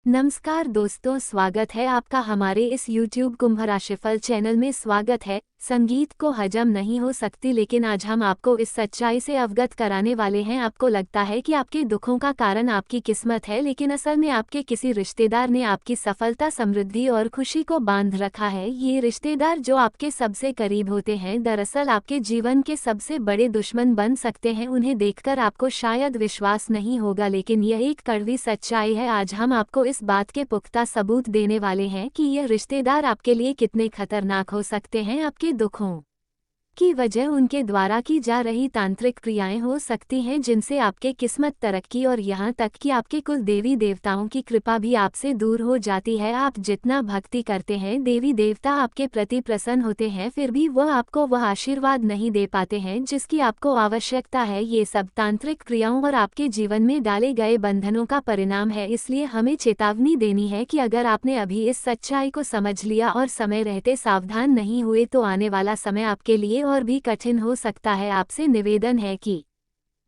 नमस्कार दोस्तों, स्वागत है आपका हमारे इस YouTube कुंभ राशिफल चैनल में। स्वागत है। संगीत को हजम नहीं हो सकती, लेकिन आज हम आपको इस सच्चाई से अवगत कराने वाले हैं। आपको लगता है कि आपके दुखों का कारण आपकी किस्मत है, लेकिन असल में आपके किसी रिश्तेदार ने आपकी सफलता, समृद्धि और खुशी को बांध रखा है। ये रिश्तेदार जो आपके सबसे करीब होते हैं, दरअसल आपके जीवन के सबसे बड़े दुश्मन बन सकते हैं। उन्हें देखकर आपको शायद विश्वास नहीं होगा, लेकिन यह एक कड़वी सच्चाई है। आज हम आपको इस बात के पुख्ता सबूत देने वाले हैं कि ये रिश्तेदार आपके लिए कितने खतरनाक हो सकते हैं। आपके दुखों की वजह उनके द्वारा की जा रही तांत्रिक क्रियाएं हो सकती हैं, जिनसे आपके किस्मत, तरक्की और यहाँ तक कि आपके कुल देवी देवताओं की कृपा भी आपसे दूर हो जाती है। आप जितना भक्ति करते हैं, देवी देवता आपके प्रति प्रसन्न होते हैं, फिर भी वह आपको वह आशीर्वाद नहीं दे पाते हैं जिसकी आपको आवश्यकता है। ये सब तांत्रिक क्रियाओं और आपके जीवन में डाले गए बंधनों का परिणाम है। इसलिए हमें चेतावनी देनी है कि अगर आपने अभी इस सच्चाई को समझ लिया और समय रहते सावधान नहीं हुए, तो आने वाला समय आपके लिए और भी कठिन हो सकता है। आपसे निवेदन है कि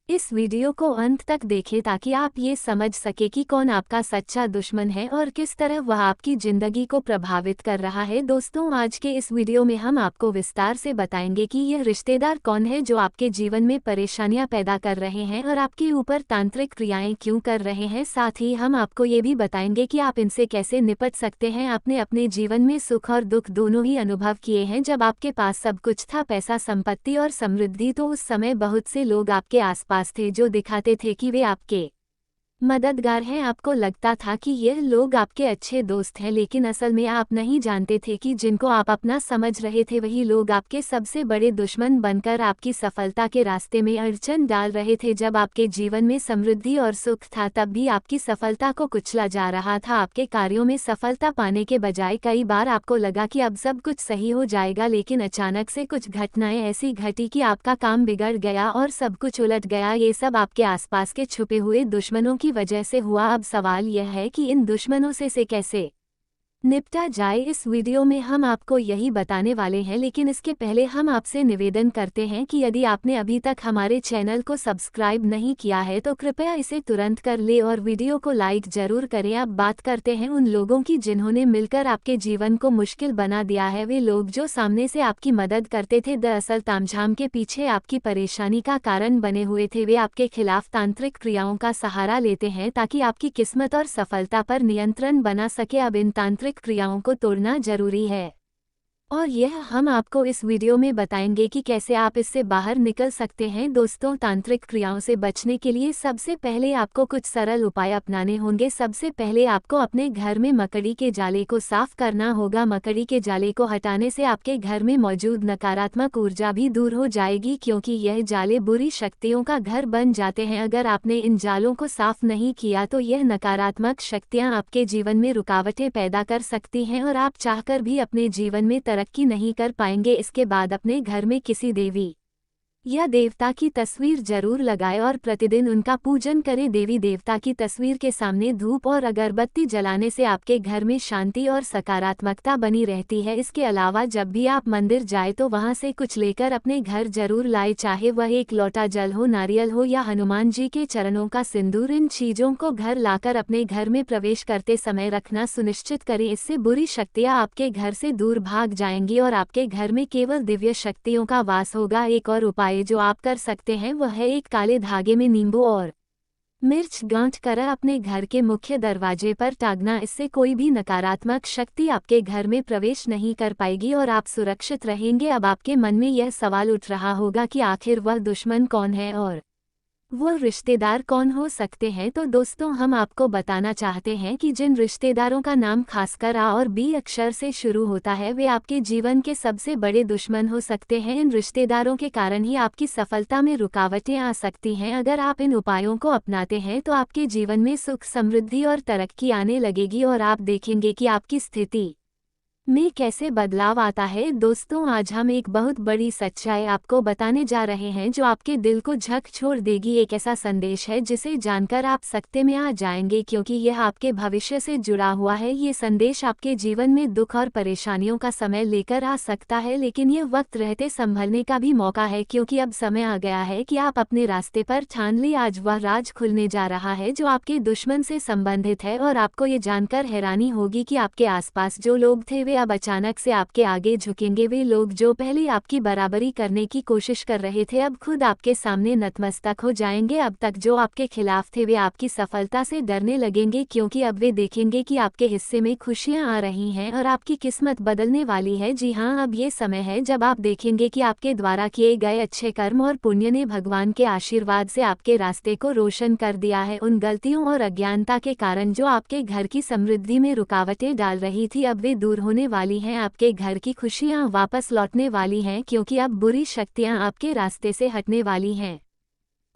इस वीडियो को अंत तक देखें, ताकि आप ये समझ सके कि कौन आपका सच्चा दुश्मन है और किस तरह वह आपकी जिंदगी को प्रभावित कर रहा है। दोस्तों, आज के इस वीडियो में हम आपको विस्तार से बताएंगे कि यह रिश्तेदार कौन है जो आपके जीवन में परेशानियां पैदा कर रहे हैं और आपके ऊपर तांत्रिक क्रियाएं क्यों कर रहे हैं। साथ ही हम आपको ये भी बताएंगे कि आप इनसे कैसे निपट सकते हैं। आपने अपने जीवन में सुख और दुख दोनों ही अनुभव किए हैं। जब आपके पास सब कुछ था, पैसा, संपत्ति और समृद्धि, तो उस समय बहुत से लोग आपके आसपास थे जो दिखाते थे कि वे आपके मददगार हैं। आपको लगता था कि यह लोग आपके अच्छे दोस्त हैं, लेकिन असल में आप नहीं जानते थे कि जिनको आप अपना समझ रहे थे, वही लोग आपके सबसे बड़े दुश्मन बनकर आपकी सफलता के रास्ते में अड़चन डाल रहे थे। जब आपके जीवन में समृद्धि और सुख था, तब भी आपकी सफलता को कुचला जा रहा था। आपके कार्यों में सफलता पाने के बजाय कई बार आपको लगा कि अब सब कुछ सही हो जाएगा, लेकिन अचानक से कुछ घटनाएं ऐसी घटी कि आपका काम बिगड़ गया और सब कुछ उलट गया। ये सब आपके आसपास के छुपे हुए दुश्मनों की वजह से हुआ। अब सवाल यह है कि इन दुश्मनों से कैसे निपटा जाए। इस वीडियो में हम आपको यही बताने वाले हैं, लेकिन इसके पहले हम आपसे निवेदन करते हैं कि यदि आपने अभी तक हमारे चैनल को सब्सक्राइब नहीं किया है, तो कृपया इसे तुरंत कर ले और वीडियो को लाइक जरूर करें। अब बात करते हैं उन लोगों की जिन्होंने मिलकर आपके जीवन को मुश्किल बना दिया है। वे लोग जो सामने से आपकी मदद करते थे, दरअसल तामझाम के पीछे आपकी परेशानी का कारण बने हुए थे। वे आपके खिलाफ तांत्रिक क्रियाओं का सहारा लेते हैं ताकि आपकी किस्मत और सफलता पर नियंत्रण बना सके। अब इन तांत्रिक क्रियाओं को तोड़ना जरूरी है, और यह हम आपको इस वीडियो में बताएंगे कि कैसे आप इससे बाहर निकल सकते हैं। दोस्तों, तांत्रिक क्रियाओं से बचने के लिए सबसे पहले आपको कुछ सरल उपाय अपनाने होंगे। सबसे पहले आपको अपने घर में मकड़ी के जाले को साफ करना होगा। मकड़ी के जाले को हटाने से आपके घर में मौजूद नकारात्मक ऊर्जा भी दूर हो जाएगी, क्योंकि यह जाले बुरी शक्तियों का घर बन जाते हैं। अगर आपने इन जालों को साफ नहीं किया, तो यह नकारात्मक शक्तियां आपके जीवन में रुकावटें पैदा कर सकती हैं और आप चाहकर भी अपने जीवन में तरक्की नहीं कर पाएंगे। इसके बाद अपने घर में किसी देवी या देवता की तस्वीर जरूर लगाएं और प्रतिदिन उनका पूजन करें। देवी देवता की तस्वीर के सामने धूप और अगरबत्ती जलाने से आपके घर में शांति और सकारात्मकता बनी रहती है। इसके अलावा जब भी आप मंदिर जाए, तो वहां से कुछ लेकर अपने घर जरूर लाए, चाहे वह एक लोटा जल हो, नारियल हो या हनुमान जी के चरणों का सिंदूर। इन चीजों को घर लाकर अपने घर में प्रवेश करते समय रखना सुनिश्चित करें। इससे बुरी शक्तियां आपके घर से दूर भाग जाएंगी और आपके घर में केवल दिव्य शक्तियों का वास होगा। एक और उपाय जो आप कर सकते हैं, वह है एक काले धागे में नींबू और मिर्च गांठ कर अपने घर के मुख्य दरवाजे पर टांगना। इससे कोई भी नकारात्मक शक्ति आपके घर में प्रवेश नहीं कर पाएगी और आप सुरक्षित रहेंगे। अब आपके मन में यह सवाल उठ रहा होगा कि आखिर वह दुश्मन कौन है और वो रिश्तेदार कौन हो सकते हैं। तो दोस्तों, हम आपको बताना चाहते हैं कि जिन रिश्तेदारों का नाम खासकर आ और बी अक्षर से शुरू होता है, वे आपके जीवन के सबसे बड़े दुश्मन हो सकते हैं। इन रिश्तेदारों के कारण ही आपकी सफलता में रुकावटें आ सकती हैं। अगर आप इन उपायों को अपनाते हैं, तो आपके जीवन में सुख, समृद्धि और तरक्की आने लगेगी और आप देखेंगे कि आपकी स्थिति में कैसे बदलाव आता है। दोस्तों, आज हम एक बहुत बड़ी सच्चाई आपको बताने जा रहे हैं जो आपके दिल को झकझोर देगी। एक ऐसा संदेश है जिसे जानकर आप सकते में आ जाएंगे, क्योंकि यह आपके भविष्य से जुड़ा हुआ है। ये संदेश आपके जीवन में दुख और परेशानियों का समय लेकर आ सकता है, लेकिन ये वक्त रहते संभलने का भी मौका है, क्योंकि अब समय आ गया है कि आप अपने रास्ते पर ठान ले। आज वह राज खुलने जा रहा है जो आपके दुश्मन से संबंधित है, और आपको ये जानकर हैरानी होगी कि आपके आसपास जो लोग थे वे अब अचानक से आपके आगे झुकेंगे। वे लोग जो पहले आपकी बराबरी करने की कोशिश कर रहे थे अब खुद आपके सामने नतमस्तक हो जाएंगे। अब तक जो आपके खिलाफ थे वे आपकी सफलता से डरने लगेंगे, क्योंकि अब वे देखेंगे कि आपके हिस्से में खुशियां आ रही हैं और आपकी किस्मत बदलने वाली है। जी हाँ, अब ये समय है जब आप देखेंगे कि आपके द्वारा किए गए अच्छे कर्म और पुण्य ने भगवान के आशीर्वाद से आपके रास्ते को रोशन कर दिया है। उन गलतियों और अज्ञानता के कारण जो आपके घर की समृद्धि में रुकावटें डाल रही थी अब वे दूर होने वाली हैं। आपके घर की खुशियां वापस लौटने वाली हैं, क्योंकि अब बुरी शक्तियां आपके रास्ते से हटने वाली हैं।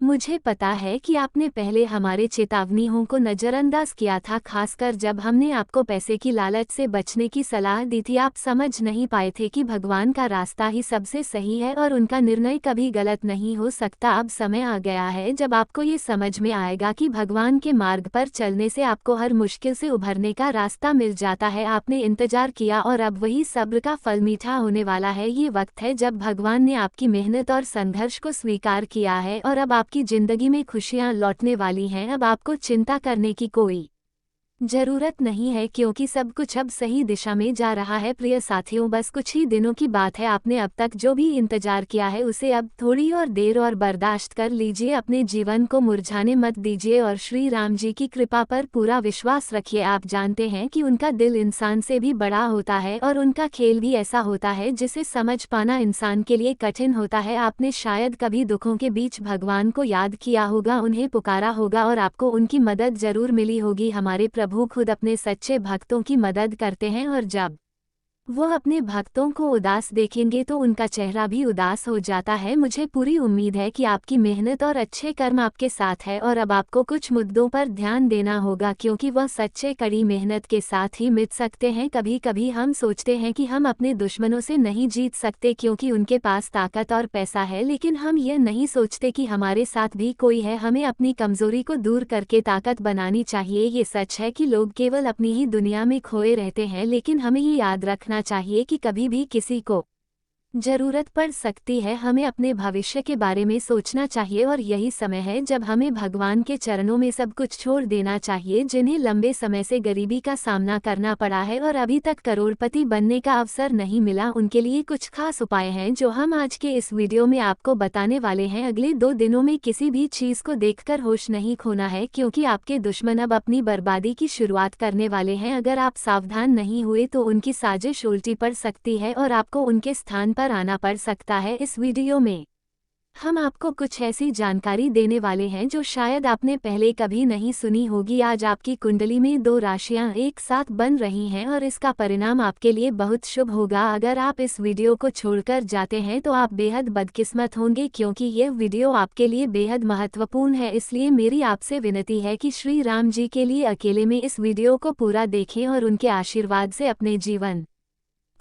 मुझे पता है कि आपने पहले हमारे चेतावनियों को नज़रअंदाज किया था, खासकर जब हमने आपको पैसे की लालच से बचने की सलाह दी थी। आप समझ नहीं पाए थे कि भगवान का रास्ता ही सबसे सही है और उनका निर्णय कभी गलत नहीं हो सकता। अब समय आ गया है जब आपको ये समझ में आएगा कि भगवान के मार्ग पर चलने से आपको हर मुश्किल से उभरने का रास्ता मिल जाता है। आपने इंतजार किया और अब वही सब्र का फल मीठा होने वाला है। ये वक्त है जब भगवान ने आपकी मेहनत और संघर्ष को स्वीकार किया है और अब की जिंदगी में खुशियां लौटने वाली हैं। अब आपको चिंता करने की कोई जरूरत नहीं है, क्योंकि सब कुछ अब सही दिशा में जा रहा है। प्रिय साथियों, बस कुछ ही दिनों की बात है। आपने अब तक जो भी इंतजार किया है उसे अब थोड़ी और देर और बर्दाश्त कर लीजिए। अपने जीवन को मुरझाने मत दीजिए और श्री राम जी की कृपा पर पूरा विश्वास रखिए। आप जानते हैं कि उनका दिल इंसान से भी बड़ा होता है और उनका खेल भी ऐसा होता है जिसे समझ पाना इंसान के लिए कठिन होता है। आपने शायद कभी दुखों के बीच भगवान को याद किया होगा, उन्हें पुकारा होगा और आपको उनकी मदद जरूर मिली होगी। हमारे प्रभु खुद अपने सच्चे भक्तों की मदद करते हैं, और जब वो अपने भक्तों को उदास देखेंगे तो उनका चेहरा भी उदास हो जाता है। मुझे पूरी उम्मीद है कि आपकी मेहनत और अच्छे कर्म आपके साथ है, और अब आपको कुछ मुद्दों पर ध्यान देना होगा, क्योंकि वह सच्चे कड़ी मेहनत के साथ ही मिट सकते हैं। कभी कभी हम सोचते हैं कि हम अपने दुश्मनों से नहीं जीत सकते क्योंकि उनके पास ताकत और पैसा है, लेकिन हम यह नहीं सोचते कि हमारे साथ भी कोई है। हमें अपनी कमजोरी को दूर करके ताकत बनानी चाहिए। ये सच है कि लोग केवल अपनी ही दुनिया में खोए रहते हैं, लेकिन हमें ये याद रखना चाहिए कि कभी भी किसी को जरूरत पड़ सकती है। हमें अपने भविष्य के बारे में सोचना चाहिए, और यही समय है जब हमें भगवान के चरणों में सब कुछ छोड़ देना चाहिए। जिन्हें लंबे समय से गरीबी का सामना करना पड़ा है और अभी तक करोड़पति बनने का अवसर नहीं मिला, उनके लिए कुछ खास उपाय हैं जो हम आज के इस वीडियो में आपको बताने वाले हैं। अगले 2 दिनों में किसी भी चीज को देखकर होश नहीं खोना है, क्योंकि आपके दुश्मन अब अपनी बर्बादी की शुरुआत करने वाले हैं। अगर आप सावधान नहीं हुए तो उनकी साजिश उल्टी पड़ सकती है और आपको उनके स्थान पर आना पड़ सकता है। इस वीडियो में हम आपको कुछ ऐसी जानकारी देने वाले हैं जो शायद आपने पहले कभी नहीं सुनी होगी। आज आपकी कुंडली में 2 राशियां एक साथ बन रही हैं और इसका परिणाम आपके लिए बहुत शुभ होगा। अगर आप इस वीडियो को छोड़कर जाते हैं तो आप बेहद बदकिस्मत होंगे, क्योंकि यह वीडियो आपके लिए बेहद महत्वपूर्ण है। इसलिए मेरी आपसे विनती है कि श्री राम जी के लिए अकेले में इस वीडियो को पूरा देखें और उनके आशीर्वाद से अपने जीवन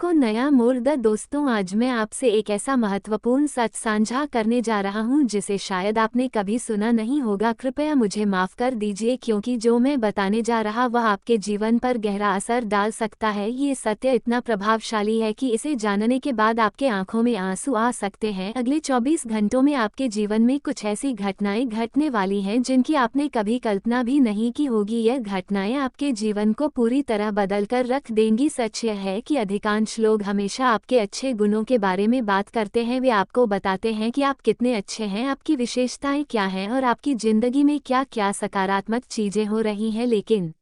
को नया मोड़ द। दोस्तों, आज मैं आपसे एक ऐसा महत्वपूर्ण सच साझा करने जा रहा हूं जिसे शायद आपने कभी सुना नहीं होगा। कृपया मुझे माफ कर दीजिए, क्योंकि जो मैं बताने जा रहा वह आपके जीवन पर गहरा असर डाल सकता है। ये सत्य इतना प्रभावशाली है कि इसे जानने के बाद आपके आंखों में आंसू आ सकते हैं। अगले 24 घंटों में आपके जीवन में कुछ ऐसी घटनाएं घटने वाली हैं जिनकी आपने कभी कल्पना भी नहीं की होगी। यह घटनाएं आपके जीवन को पूरी तरह बदल कर रख देंगी। सच यह है कि अधिकांश लोग हमेशा आपके अच्छे गुणों के बारे में बात करते हैं। वे आपको बताते हैं कि आप कितने अच्छे हैं, आपकी विशेषताएं क्या हैं और आपकी जिंदगी में क्या क्या सकारात्मक चीजें हो रही हैं, लेकिन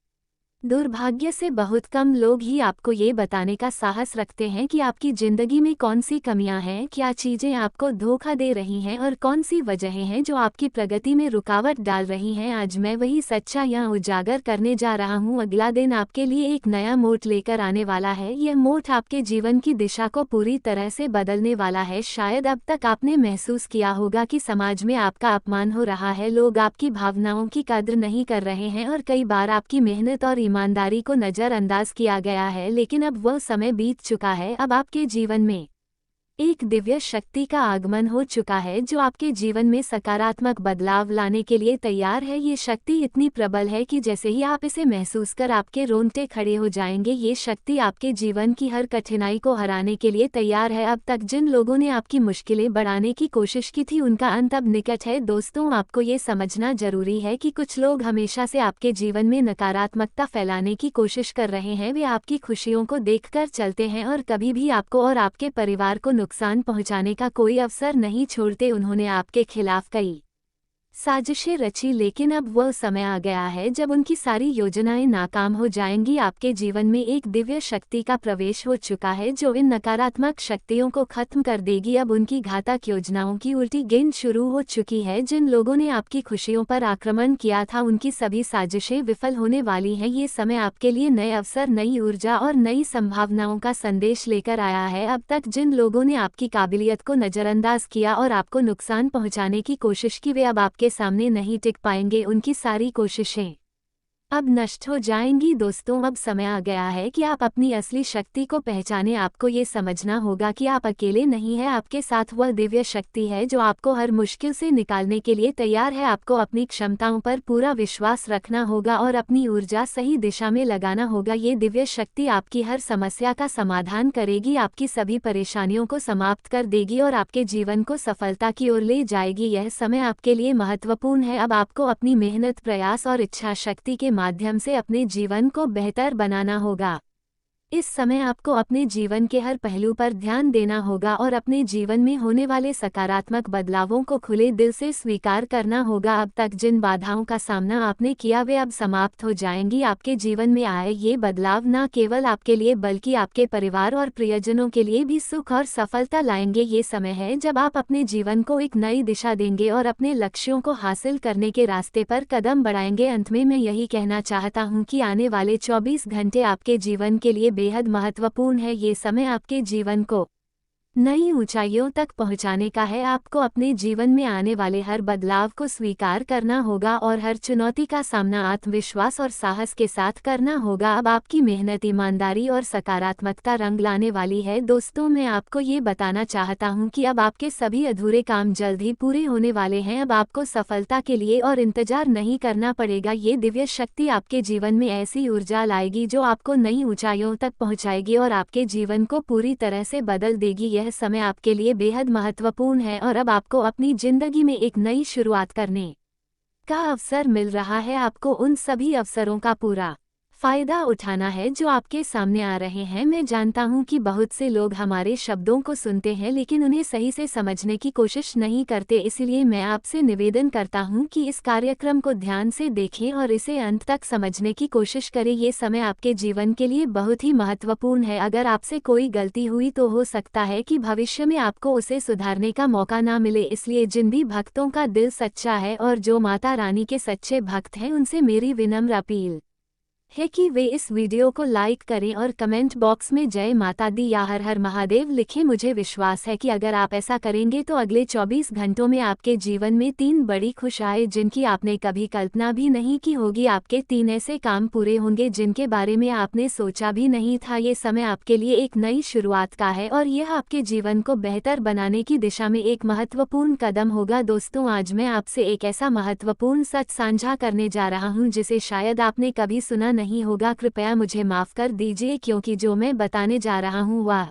दुर्भाग्य से बहुत कम लोग ही आपको ये बताने का साहस रखते हैं कि आपकी जिंदगी में कौन सी कमियां हैं, क्या चीजें आपको धोखा दे रही हैं और कौन सी वजहें हैं जो आपकी प्रगति में रुकावट डाल रही हैं। आज मैं वही सच्चाइयां उजागर करने जा रहा हूं। अगला दिन आपके लिए एक नया मोड़ लेकर आने वाला है। यह मोड़ आपके जीवन की दिशा को पूरी तरह से बदलने वाला है। शायद अब तक आपने महसूस किया होगा कि समाज में आपका अपमान हो रहा है, लोग आपकी भावनाओं की कद्र नहीं कर रहे हैं और कई बार आपकी मेहनत और ईमानदारी को नज़रअंदाज किया गया है, लेकिन अब वह समय बीत चुका है। अब आपके जीवन में एक दिव्य शक्ति का आगमन हो चुका है जो आपके जीवन में सकारात्मक बदलाव लाने के लिए तैयार है। ये शक्ति इतनी प्रबल है कि जैसे ही आप इसे महसूस कर आपके रोंगटे खड़े हो जाएंगे। ये शक्ति आपके जीवन की हर कठिनाई को हराने के लिए तैयार है। अब तक जिन लोगों ने आपकी मुश्किलें बढ़ाने की कोशिश की थी उनका अंत अब निकट है। दोस्तों, आपको ये समझना जरूरी है कि कुछ लोग हमेशा से आपके जीवन में नकारात्मकता फैलाने की कोशिश कर रहे हैं। वे आपकी खुशियों को देखकर चलते हैं और कभी भी आपको और आपके परिवार को नुकसान पहुंचाने का कोई अवसर नहीं छोड़ते। उन्होंने आपके खिलाफ कई साजिशें रची, लेकिन अब वह समय आ गया है जब उनकी सारी योजनाएं नाकाम हो जाएंगी। आपके जीवन में एक दिव्य शक्ति का प्रवेश हो चुका है जो इन नकारात्मक शक्तियों को खत्म कर देगी। अब उनकी घातक योजनाओं की उल्टी गेंद शुरू हो चुकी है। जिन लोगों ने आपकी खुशियों पर आक्रमण किया था उनकी सभी साजिशें विफल होने वाली हैं। ये समय आपके लिए नए अवसर, नई ऊर्जा और नई संभावनाओं का संदेश लेकर आया है। अब तक जिन लोगों ने आपकी काबिलियत को नज़रअंदाज किया और आपको नुकसान पहुंचाने की कोशिश की, वे अब आपके सामने नहीं टिक पाएंगे। उनकी सारी कोशिशें अब नष्ट हो जाएंगी। दोस्तों, अब समय आ गया है कि आप अपनी असली शक्ति को पहचानें। आपको ये समझना होगा कि आप अकेले नहीं हैं। आपके साथ वह दिव्य शक्ति है जो आपको हर मुश्किल से निकालने के लिए तैयार है। आपको अपनी क्षमताओं पर पूरा विश्वास रखना होगा और अपनी ऊर्जा सही दिशा में लगाना होगा। ये दिव्य शक्ति आपकी हर समस्या का समाधान करेगी, आपकी सभी परेशानियों को समाप्त कर देगी और आपके जीवन को सफलता की ओर ले जाएगी। यह समय आपके लिए महत्वपूर्ण है। अब आपको अपनी मेहनत, प्रयास और इच्छा शक्ति के माध्यम से अपने जीवन को बेहतर बनाना होगा। इस समय आपको अपने जीवन के हर पहलू पर ध्यान देना होगा और अपने जीवन में होने वाले सकारात्मक बदलावों को खुले दिल से स्वीकार करना होगा। अब तक जिन बाधाओं का सामना आपने किया वे अब समाप्त हो जाएंगी। आपके जीवन में आए ये बदलाव न केवल आपके लिए बल्कि आपके परिवार और प्रियजनों के लिए भी सुख और सफलता लाएंगे। ये समय है जब आप अपने जीवन को एक नई दिशा देंगे और अपने लक्ष्यों को हासिल करने के रास्ते पर कदम बढ़ाएंगे। अंत में मैं यही कहना चाहता हूँ कि आने वाले 24 घंटे आपके जीवन के लिए बेहद महत्वपूर्ण है। ये समय आपके जीवन को नई ऊंचाइयों तक पहुंचाने का है। आपको अपने जीवन में आने वाले हर बदलाव को स्वीकार करना होगा और हर चुनौती का सामना आत्मविश्वास और साहस के साथ करना होगा। अब आपकी मेहनत, ईमानदारी और सकारात्मकता रंग लाने वाली है। दोस्तों, मैं आपको ये बताना चाहता हूँ कि अब आपके सभी अधूरे काम जल्द ही पूरे होने वाले हैं। अब आपको सफलता के लिए और इंतजार नहीं करना पड़ेगा। ये दिव्य शक्ति आपके जीवन में ऐसी ऊर्जा लाएगी जो आपको नई ऊंचाइयों तक पहुँचाएगी और आपके जीवन को पूरी तरह से बदल देगी। यह समय आपके लिए बेहद महत्वपूर्ण है और अब आपको अपनी जिंदगी में एक नई शुरुआत करने का अवसर मिल रहा है। आपको उन सभी अवसरों का पूरा फायदा उठाना है जो आपके सामने आ रहे हैं। मैं जानता हूं कि बहुत से लोग हमारे शब्दों को सुनते हैं लेकिन उन्हें सही से समझने की कोशिश नहीं करते। इसलिए मैं आपसे निवेदन करता हूं कि इस कार्यक्रम को ध्यान से देखें और इसे अंत तक समझने की कोशिश करें। ये समय आपके जीवन के लिए बहुत ही महत्वपूर्ण है। अगर आपसे कोई गलती हुई तो हो सकता है कि भविष्य में आपको उसे सुधारने का मौका ना मिले। इसलिए जिन भी भक्तों का दिल सच्चा है और जो माता रानी के सच्चे भक्त हैं, उनसे मेरी विनम्र अपील है कि वे इस वीडियो को लाइक करें और कमेंट बॉक्स में जय माता दी या हर हर महादेव लिखें। मुझे विश्वास है कि अगर आप ऐसा करेंगे तो अगले 24 घंटों में आपके जीवन में 3 बड़ी खुशियां जिनकी आपने कभी कल्पना भी नहीं की होगी। आपके 3 ऐसे काम पूरे होंगे जिनके बारे में आपने सोचा भी नहीं था। ये समय आपके लिए एक नई शुरुआत का है और यह आपके जीवन को बेहतर बनाने की दिशा में एक महत्वपूर्ण कदम होगा। दोस्तों, आज मैं आपसे एक ऐसा महत्वपूर्ण सच साझा करने जा रहा हूँ जिसे शायद आपने कभी सुना नहीं होगा। कृपया मुझे माफ कर दीजिए क्योंकि जो मैं बताने जा रहा हूँ वह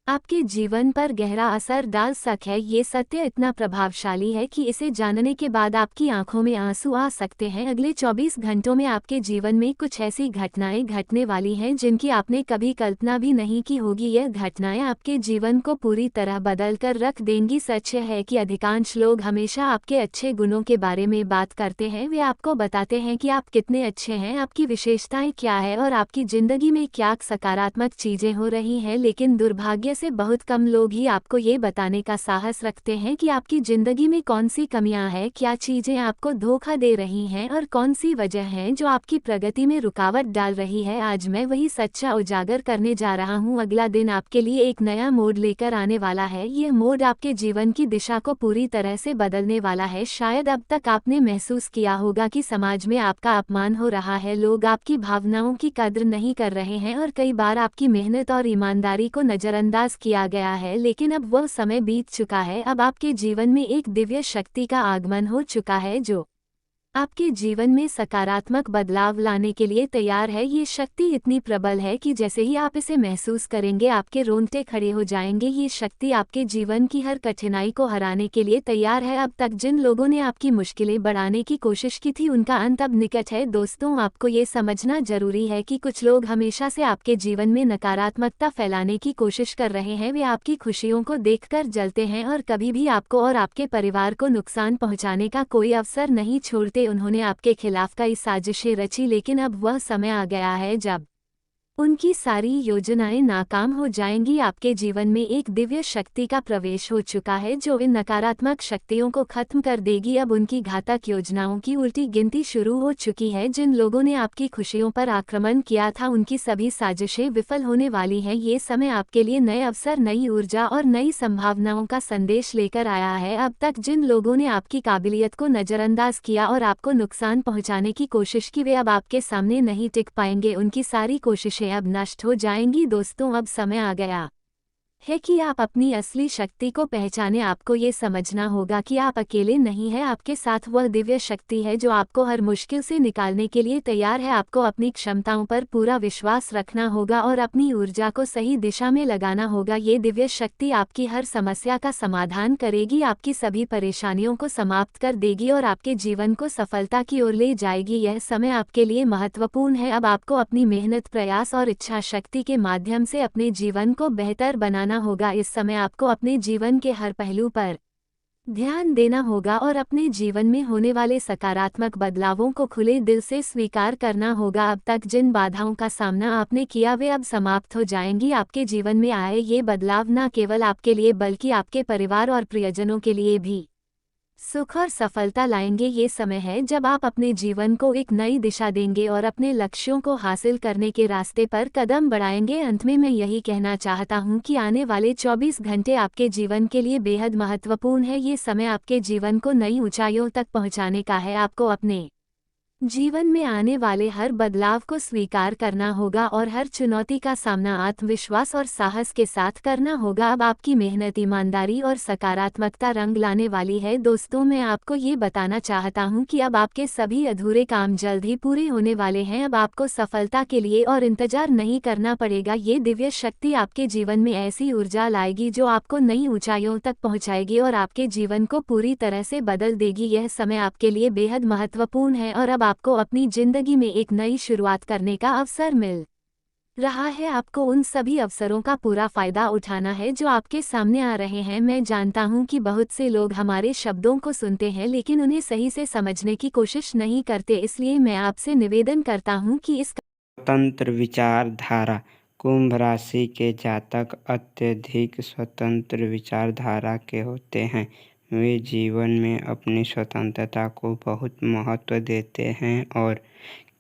आपके जीवन पर गहरा असर डाल सकता है। ये सत्य इतना प्रभावशाली है कि इसे जानने के बाद आपकी आंखों में आंसू आ सकते हैं। अगले 24 घंटों में आपके जीवन में कुछ ऐसी घटनाएं घटने वाली हैं जिनकी आपने कभी कल्पना भी नहीं की होगी। यह घटनाएं आपके जीवन को पूरी तरह बदल कर रख देंगी। सच है कि अधिकांश लोग हमेशा आपके अच्छे गुणों के बारे में बात करते हैं। वे आपको बताते हैं कि आप कितने अच्छे हैं, आपकी विशेषताएं क्या है और आपकी जिंदगी में क्या सकारात्मक चीजें हो रही हैं। लेकिन दुर्भाग्य से बहुत कम लोग ही आपको ये बताने का साहस रखते हैं कि आपकी ज़िंदगी में कौन सी कमियां हैं, क्या चीज़ें आपको धोखा दे रही हैं और कौन सी वजह है जो आपकी प्रगति में रुकावट डाल रही है। आज मैं वही सच्चा उजागर करने जा रहा हूँ। अगला दिन आपके लिए एक नया मोड़ लेकर आने वाला है। यह मोड़ आपके जीवन की दिशा को पूरी तरह से बदलने वाला है। शायद अब तक आपने महसूस किया होगा कि समाज में आपका अपमान हो रहा है, लोग आपकी भावनाओं की कद्र नहीं कर रहे हैं और कई बार आपकी मेहनत और ईमानदारी को नज़रअंदाज किया गया है। लेकिन अब वह समय बीत चुका है। अब आपके जीवन में एक दिव्य शक्ति का आगमन हो चुका है जो आपके जीवन में सकारात्मक बदलाव लाने के लिए तैयार है। ये शक्ति इतनी प्रबल है कि जैसे ही आप इसे महसूस करेंगे आपके रोंगटे खड़े हो जाएंगे। ये शक्ति आपके जीवन की हर कठिनाई को हराने के लिए तैयार है। अब तक जिन लोगों ने आपकी मुश्किलें बढ़ाने की कोशिश की थी उनका अंत अब निकट है। दोस्तों, आपको ये समझना जरूरी है कि कुछ लोग हमेशा से आपके जीवन में नकारात्मकता फैलाने की कोशिश कर रहे हैं। वे आपकी खुशियों को देखकर जलते हैं और कभी भी आपको और आपके परिवार को नुकसान पहुंचाने का कोई अवसर नहीं छोड़ते। उन्होंने आपके खिलाफ कई साजिशें रची, लेकिन अब वह समय आ गया है जब उनकी सारी योजनाएं नाकाम हो जाएंगी। आपके जीवन में एक दिव्य शक्ति का प्रवेश हो चुका है जो इन नकारात्मक शक्तियों को खत्म कर देगी। अब उनकी घातक योजनाओं की उल्टी गिनती शुरू हो चुकी है। जिन लोगों ने आपकी खुशियों पर आक्रमण किया था उनकी सभी साजिशें विफल होने वाली हैं। ये समय आपके लिए नए अवसर, नई ऊर्जा और नई संभावनाओं का संदेश लेकर आया है। अब तक जिन लोगों ने आपकी काबिलियत को नज़रअंदाज किया और आपको नुकसान पहुंचाने की कोशिश की, वे अब आपके सामने नहीं टिक पाएंगे। उनकी सारी कोशिशें अब नष्ट हो जाएंगी। दोस्तों, अब समय आ गया है कि आप अपनी असली शक्ति को पहचानें। आपको ये समझना होगा कि आप अकेले नहीं हैं। आपके साथ वह दिव्य शक्ति है जो आपको हर मुश्किल से निकालने के लिए तैयार है। आपको अपनी क्षमताओं पर पूरा विश्वास रखना होगा और अपनी ऊर्जा को सही दिशा में लगाना होगा। ये दिव्य शक्ति आपकी हर समस्या का समाधान करेगी, आपकी सभी परेशानियों को समाप्त कर देगी और आपके जीवन को सफलता की ओर ले जाएगी। यह समय आपके लिए महत्वपूर्ण है। अब आपको अपनी मेहनत, प्रयास और इच्छा शक्ति के माध्यम से अपने जीवन को बेहतर बनाना होगा। इस समय आपको अपने जीवन के हर पहलू पर ध्यान देना होगा और अपने जीवन में होने वाले सकारात्मक बदलावों को खुले दिल से स्वीकार करना होगा। अब तक जिन बाधाओं का सामना आपने किया वे अब समाप्त हो जाएंगी। आपके जीवन में आए ये बदलाव न केवल आपके लिए बल्कि आपके परिवार और प्रियजनों के लिए भी सुख और सफलता लाएंगे। ये समय है जब आप अपने जीवन को एक नई दिशा देंगे और अपने लक्ष्यों को हासिल करने के रास्ते पर कदम बढ़ाएंगे। अंत में मैं यही कहना चाहता हूँ कि आने वाले 24 घंटे आपके जीवन के लिए बेहद महत्वपूर्ण है। ये समय आपके जीवन को नई ऊंचाइयों तक पहुँचाने का है। आपको अपने जीवन में आने वाले हर बदलाव को स्वीकार करना होगा और हर चुनौती का सामना आत्मविश्वास और साहस के साथ करना होगा। अब आपकी मेहनत, ईमानदारी और सकारात्मकता रंग लाने वाली है। दोस्तों, मैं आपको ये बताना चाहता हूँ कि अब आपके सभी अधूरे काम जल्द ही पूरे होने वाले हैं। अब आपको सफलता के लिए और इंतजार नहीं करना पड़ेगा। ये दिव्य शक्ति आपके जीवन में ऐसी ऊर्जा लाएगी जो आपको नई ऊंचाइयों तक पहुँचाएगी और आपके जीवन को पूरी तरह से बदल देगी। यह समय आपके लिए बेहद महत्वपूर्ण है और अब आपको अपनी जिंदगी में एक नई शुरुआत करने का अवसर मिल रहा है। आपको उन सभी अवसरों का पूरा फायदा उठाना है जो आपके सामने आ रहे हैं। मैं जानता हूं कि बहुत से लोग हमारे शब्दों को सुनते हैं लेकिन उन्हें सही से समझने की कोशिश नहीं करते। इसलिए मैं आपसे निवेदन करता हूं कि इस स्वतंत्र विचारधारा। कुंभ राशि के जातक अत्यधिक स्वतंत्र विचारधारा के होते हैं। वे जीवन में अपनी स्वतंत्रता को बहुत महत्व देते हैं और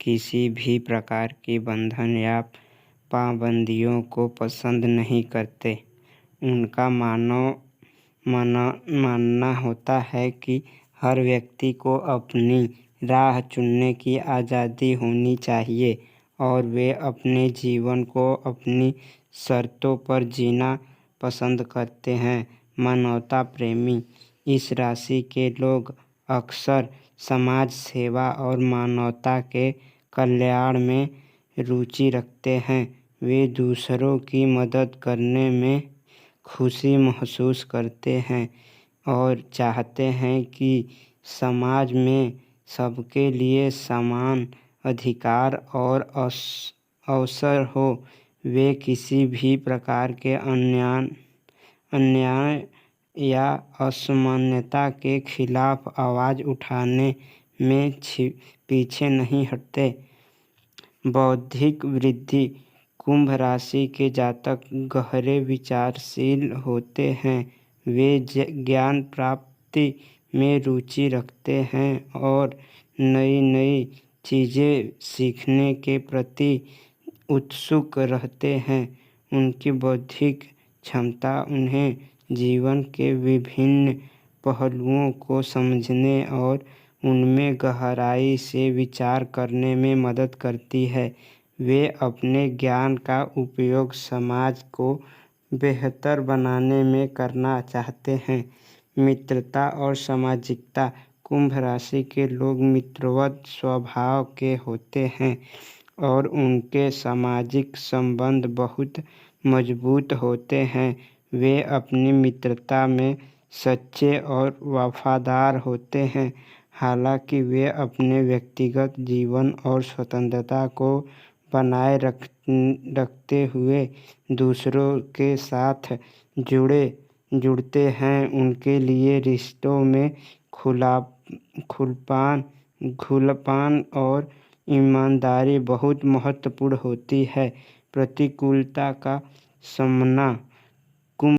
किसी भी प्रकार की बंधन या पाबंदियों को पसंद नहीं करते। उनका मानना होता है कि हर व्यक्ति को अपनी राह चुनने की आज़ादी होनी चाहिए और वे अपने जीवन को अपनी शर्तों पर जीना पसंद करते हैं। मानवता प्रेमी। इस राशि के लोग अक्सर समाज सेवा और मानवता के कल्याण में रुचि रखते हैं। वे दूसरों की मदद करने में खुशी महसूस करते हैं और चाहते हैं कि समाज में सबके लिए समान अधिकार और अवसर हो। वे किसी भी प्रकार के अन्याय या असमानता के खिलाफ आवाज़ उठाने में पीछे नहीं हटते। बौद्धिक वृद्धि। कुंभ राशि के जातक गहरे विचारशील होते हैं। वे ज्ञान प्राप्ति में रुचि रखते हैं और नई नई चीज़ें सीखने के प्रति उत्सुक रहते हैं। उनकी बौद्धिक क्षमता उन्हें जीवन के विभिन्न पहलुओं को समझने और उनमें गहराई से विचार करने में मदद करती है। वे अपने ज्ञान का उपयोग समाज को बेहतर बनाने में करना चाहते हैं। मित्रता और सामाजिकता। कुंभ राशि के लोग मित्रवत स्वभाव के होते हैं और उनके सामाजिक संबंध बहुत मजबूत होते हैं। वे अपनी मित्रता में सच्चे और वफादार होते हैं। हालांकि वे अपने व्यक्तिगत जीवन और स्वतंत्रता को बनाए रखते हुए दूसरों के साथ जुड़ते हैं। उनके लिए रिश्तों में खुलापन और ईमानदारी बहुत महत्वपूर्ण होती है। प्रतिकूलता का सामना।